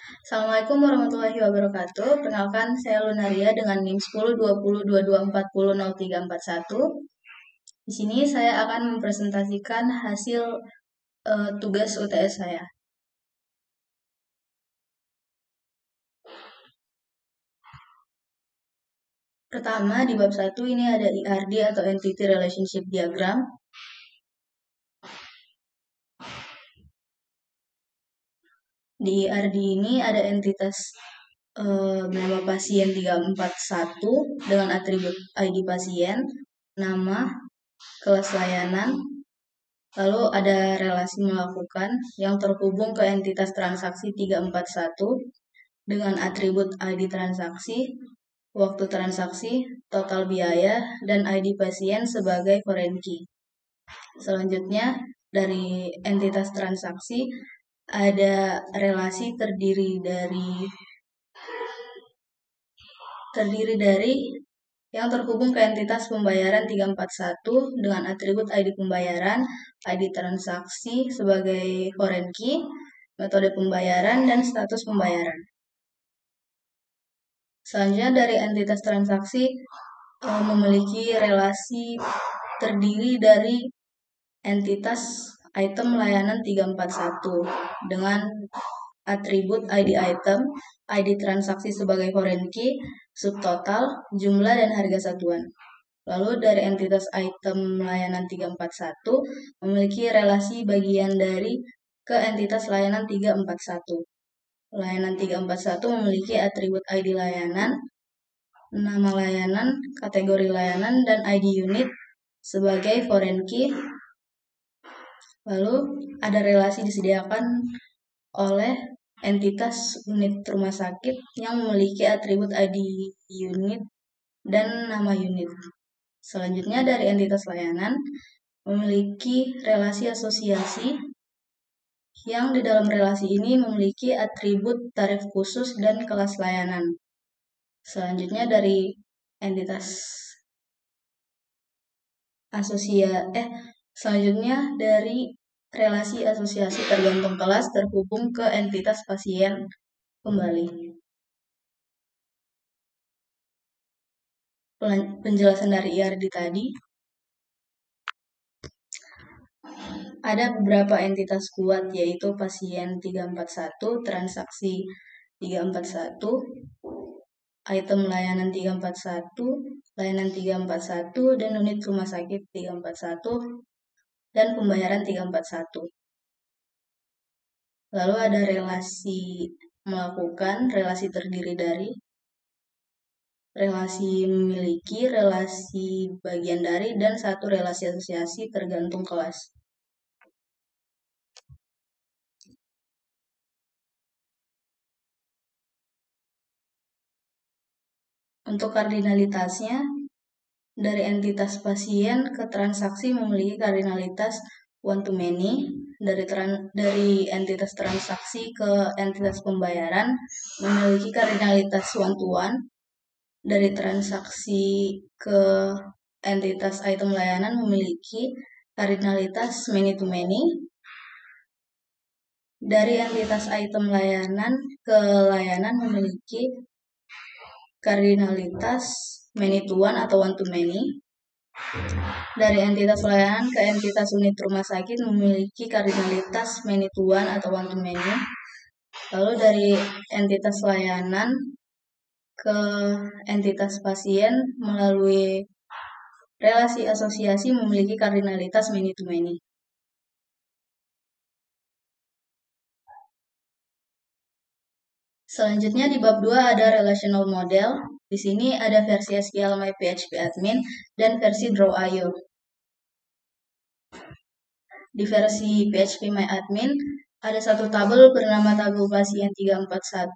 Assalamualaikum warahmatullahi wabarakatuh. Perkenalkan, saya Lunaria dengan NIM 102022400341. Di sini saya akan mempresentasikan hasil tugas UTS saya. Pertama, di bab 1 ini ada ERD atau Entity Relationship Diagram. Di ERD ini ada entitas nama pasien 341 dengan atribut ID pasien, nama, kelas layanan, lalu ada relasi melakukan yang terhubung ke entitas transaksi 341 dengan atribut ID transaksi, waktu transaksi, total biaya, dan ID pasien sebagai foreign key. Selanjutnya, dari entitas transaksi ada relasi terdiri dari yang terhubung ke entitas pembayaran 341 dengan atribut ID pembayaran, ID transaksi sebagai foreign key, metode pembayaran, dan status pembayaran. Selanjutnya dari entitas transaksi memiliki relasi terdiri dari entitas item layanan 341 dengan atribut ID item, ID transaksi sebagai foreign key, subtotal, jumlah, dan harga satuan. Lalu dari entitas item layanan 341 memiliki relasi bagian dari ke entitas layanan 341. Layanan 341 memiliki atribut ID layanan, nama layanan, kategori layanan, dan ID unit sebagai foreign key. Lalu ada relasi disediakan oleh entitas unit rumah sakit yang memiliki atribut ID unit dan nama unit. Selanjutnya dari entitas layanan memiliki relasi asosiasi yang di dalam relasi ini memiliki atribut tarif khusus dan kelas layanan. Selanjutnya dari entitas selanjutnya dari relasi asosiasi tergantung kelas terhubung ke entitas pasien kembali. Penjelasan dari ERD tadi. Ada beberapa entitas kuat yaitu pasien 341, transaksi 341, item layanan 341, layanan 341, dan unit rumah sakit 341, dan pembayaran 341. Lalu ada relasi melakukan, relasi terdiri dari, relasi memiliki, relasi bagian dari, dan satu relasi asosiasi tergantung kelas. Untuk kardinalitasnya, dari entitas pasien ke transaksi memiliki kardinalitas one to many, dari entitas transaksi ke entitas pembayaran memiliki kardinalitas one to one, dari transaksi ke entitas item layanan memiliki kardinalitas many to many, dari entitas item layanan ke layanan memiliki kardinalitas many to one atau one to many. Dari entitas layanan ke entitas unit rumah sakit memiliki kardinalitas many to one atau one to many. Lalu dari entitas layanan ke entitas pasien melalui relasi asosiasi memiliki kardinalitas many to many. Selanjutnya di bab 2 ada relational model. Di sini ada versi SQL My PHP Admin dan versi Draw.io. Di versi PHP My Admin ada satu tabel bernama tabel pasien 341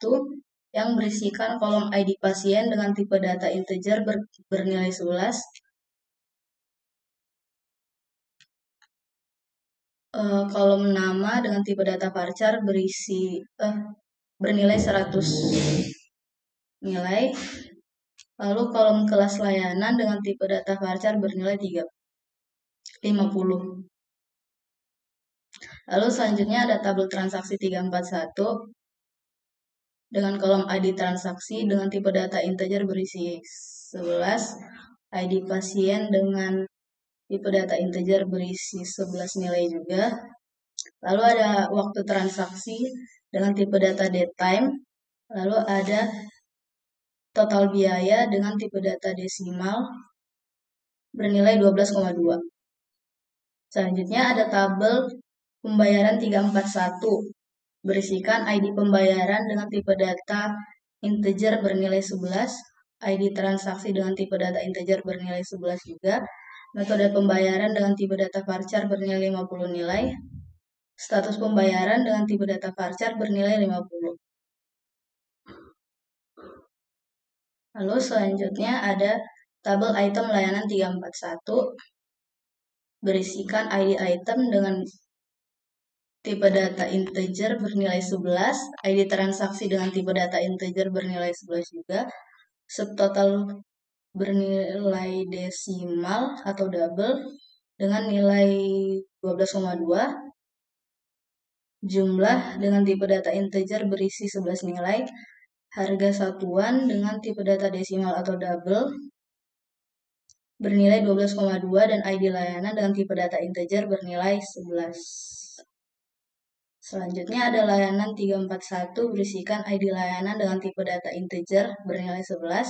yang berisikan kolom ID pasien dengan tipe data integer bernilai 11. Kolom nama dengan tipe data varchar bernilai 100 nilai. Lalu kolom kelas layanan dengan tipe data varchar bernilai 50. Lalu selanjutnya ada tabel transaksi 341 dengan kolom ID transaksi dengan tipe data integer berisi 11, ID pasien dengan tipe data integer berisi 11 nilai juga. Lalu ada waktu transaksi dengan tipe data date time. Lalu ada total biaya dengan tipe data desimal bernilai 12,2. Selanjutnya ada tabel pembayaran 341 berisikan ID pembayaran dengan tipe data integer bernilai 11, ID transaksi dengan tipe data integer bernilai 11 juga, metode pembayaran dengan tipe data varchar bernilai 50 nilai, status pembayaran dengan tipe data varchar bernilai 50. Lalu selanjutnya ada tabel item layanan 341 berisikan ID item dengan tipe data integer bernilai 11, ID transaksi dengan tipe data integer bernilai 11 juga, subtotal bernilai desimal atau double dengan nilai 12,2, jumlah dengan tipe data integer berisi 11 nilai, harga satuan dengan tipe data desimal atau double bernilai 12,2 dan ID layanan dengan tipe data integer bernilai 11. Selanjutnya ada layanan 341 berisikan ID layanan dengan tipe data integer bernilai 11,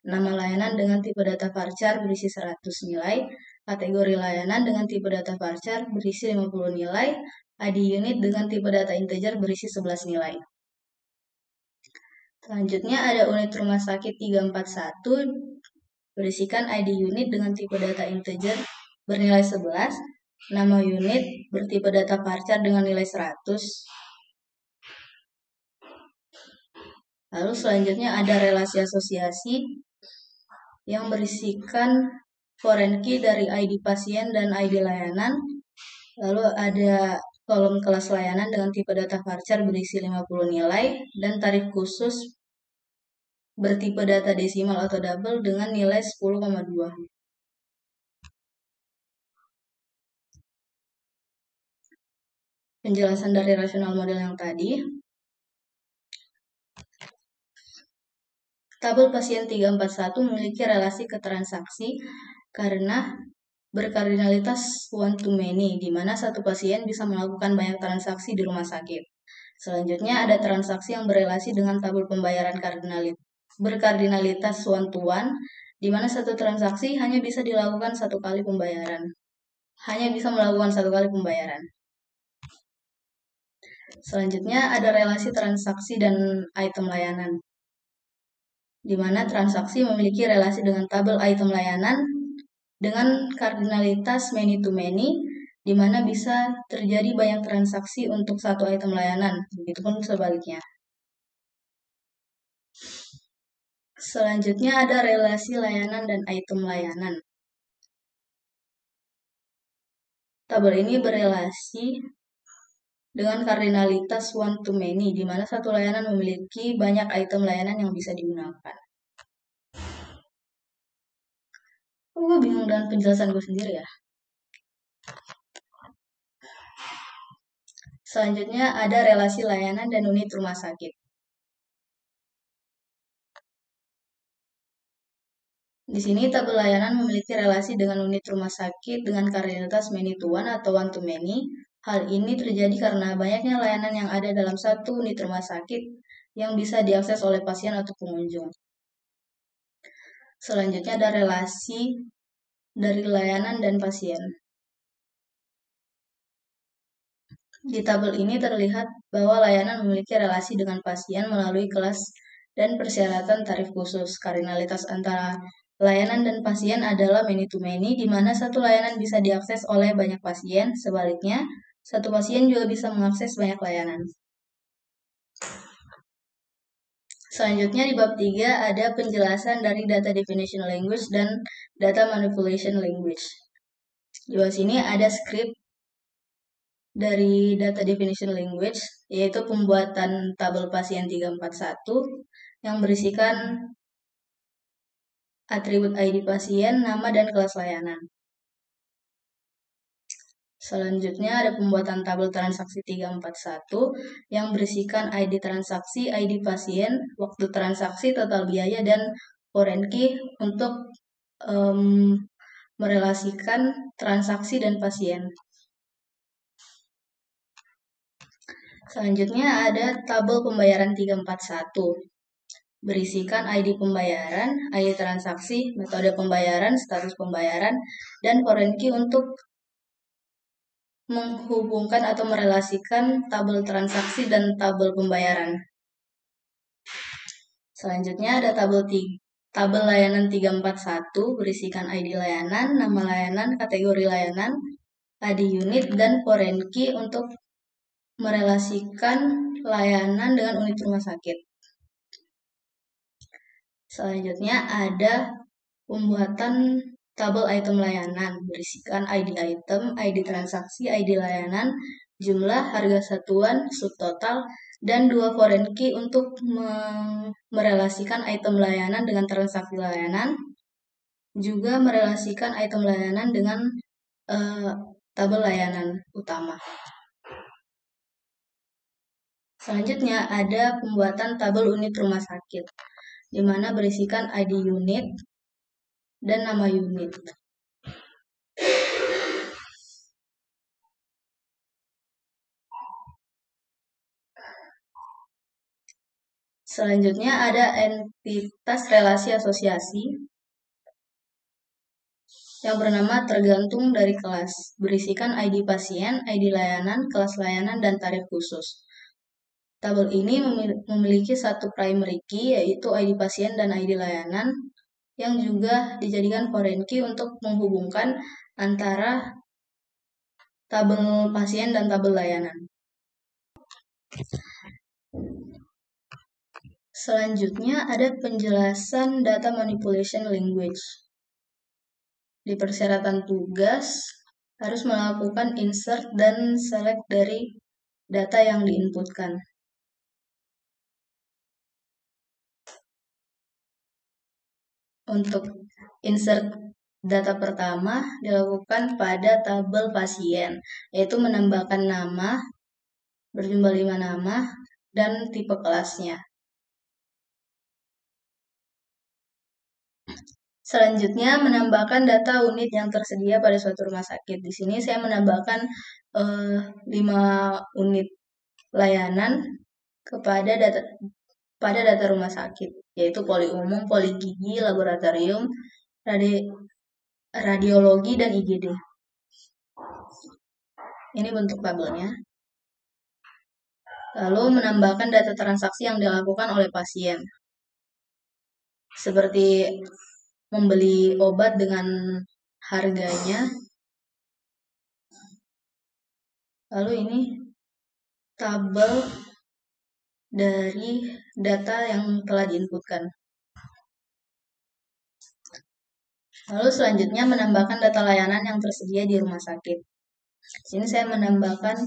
nama layanan dengan tipe data varchar berisi 100 nilai, kategori layanan dengan tipe data varchar berisi 50 nilai, ID unit dengan tipe data integer berisi 11 nilai. Selanjutnya ada unit rumah sakit 341 berisikan ID unit dengan tipe data integer bernilai 11, nama unit bertipe data varchar dengan nilai 100. Lalu selanjutnya ada relasi asosiasi yang berisikan foreign key dari ID pasien dan ID layanan. Lalu ada kolom kelas layanan dengan tipe data varchar berisi 50 nilai dan tarif khusus bertipe data desimal atau double dengan nilai 10,2. Penjelasan dari rasional model yang tadi. Tabel pasien 341 memiliki relasi ke transaksi karena berkardinalitas one to many, di mana satu pasien bisa melakukan banyak transaksi di rumah sakit. Selanjutnya ada transaksi yang berelasi dengan tabel pembayaran berkardinalitas one to one, di mana satu transaksi hanya bisa dilakukan satu kali pembayaran. Selanjutnya ada relasi transaksi dan item layanan, di mana transaksi memiliki relasi dengan tabel item layanan dengan kardinalitas many to many, di mana bisa terjadi banyak transaksi untuk satu item layanan, begitupun sebaliknya. Selanjutnya ada relasi layanan dan item layanan. Tabel ini berelasi dengan kardinalitas one to many, di mana satu layanan memiliki banyak item layanan yang bisa digunakan. Gue bingung dengan penjelasan gue sendiri ya. Selanjutnya ada relasi layanan dan unit rumah sakit. Di sini tabel layanan memiliki relasi dengan unit rumah sakit dengan kardinalitas many to one atau one to many. Hal ini terjadi karena banyaknya layanan yang ada dalam satu unit rumah sakit yang bisa diakses oleh pasien atau pengunjung. Selanjutnya ada relasi dari layanan dan pasien. Di tabel ini terlihat bahwa layanan memiliki relasi dengan pasien melalui kelas dan persyaratan tarif khusus. Kardinalitas antara layanan dan pasien adalah many to many, di mana satu layanan bisa diakses oleh banyak pasien. Sebaliknya, satu pasien juga bisa mengakses banyak layanan. Selanjutnya di bab 3 ada penjelasan dari data definition language dan data manipulation language. Di bawah sini ada script dari data definition language, yaitu pembuatan tabel pasien 341 yang berisikan atribut ID pasien, nama, dan kelas layanan. Selanjutnya ada pembuatan tabel transaksi 341 yang berisikan ID transaksi, ID pasien, waktu transaksi, total biaya, dan foreign key untuk merelasikan transaksi dan pasien. Selanjutnya ada tabel pembayaran 341. Berisikan ID pembayaran, ID transaksi, metode pembayaran, status pembayaran, dan foreign key untuk menghubungkan atau merelasikan tabel transaksi dan tabel pembayaran. Selanjutnya ada tabel layanan 341 berisikan ID layanan, nama layanan, kategori layanan, ID unit, dan foreign key untuk merelasikan layanan dengan unit rumah sakit. Selanjutnya ada pembuatan tabel item layanan berisikan ID item, ID transaksi, ID layanan, jumlah, harga satuan, subtotal, dan 2 foreign key untuk merelasikan item layanan dengan transaksi layanan, juga merelasikan item layanan dengan tabel layanan utama. Selanjutnya ada pembuatan tabel unit rumah sakit, di mana berisikan ID unit dan nama unit. Selanjutnya ada entitas relasi asosiasi yang bernama tergantung dari kelas, berisikan ID pasien, ID layanan, kelas layanan, dan tarif khusus. Tabel ini memiliki satu primary key, yaitu ID pasien dan ID layanan, yang juga dijadikan foreign key untuk menghubungkan antara tabel pasien dan tabel layanan. Selanjutnya ada penjelasan data manipulation language. Di persyaratan tugas harus melakukan insert dan select dari data yang diinputkan. Untuk insert data pertama dilakukan pada tabel pasien, yaitu menambahkan nama, berjumlah 5 nama, dan tipe kelasnya. Selanjutnya, menambahkan data unit yang tersedia pada suatu rumah sakit. Di sini saya menambahkan 5 unit layanan pada data rumah sakit, yaitu poli umum, poli gigi, laboratorium, radiologi, dan IGD. Ini bentuk tabelnya. Lalu menambahkan data transaksi yang dilakukan oleh pasien, seperti membeli obat dengan harganya. Lalu ini tabel dari data yang telah diinputkan. Lalu selanjutnya menambahkan data layanan yang tersedia di rumah sakit. Di sini saya menambahkan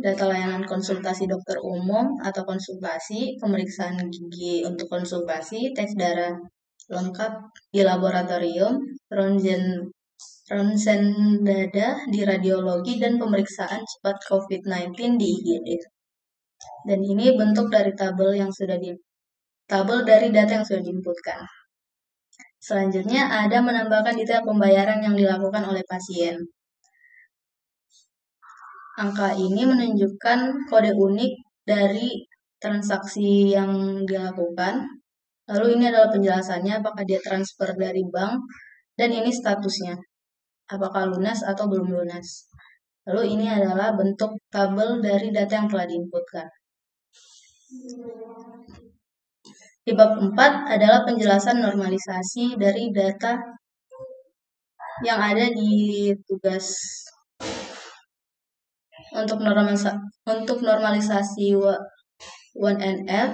data layanan konsultasi dokter umum atau konsultasi, pemeriksaan gigi untuk konsultasi, tes darah lengkap di laboratorium, ronsen dada di radiologi, dan pemeriksaan cepat COVID-19 di IGD. Dan ini bentuk dari tabel dari data yang sudah diinputkan. Selanjutnya ada menambahkan detail pembayaran yang dilakukan oleh pasien. Angka ini menunjukkan kode unik dari transaksi yang dilakukan. Lalu ini adalah penjelasannya, apakah dia transfer dari bank, dan ini statusnya, apakah lunas atau belum lunas. Lalu ini adalah bentuk tabel dari data yang telah diinputkan. Di bab 4 adalah penjelasan normalisasi dari data yang ada di tugas. Untuk normalisasi 1NF,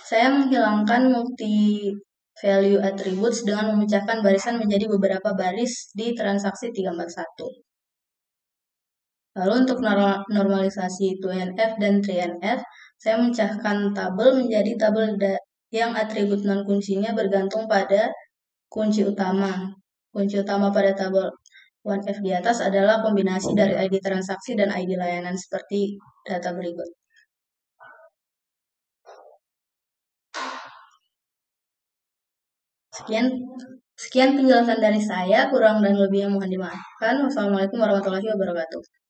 saya menghilangkan multi value attributes dengan memecahkan barisan menjadi beberapa baris di transaksi 341. Lalu untuk normalisasi 2NF dan 3NF, saya memecahkan tabel menjadi tabel yang atribut non-kuncinya bergantung pada kunci utama. Kunci utama pada tabel 1F di atas adalah kombinasi dari ID transaksi dan ID layanan seperti data berikut. Sekian penjelasan dari saya, kurang dan lebihnya mohon dimaafkan. Wassalamualaikum warahmatullahi wabarakatuh.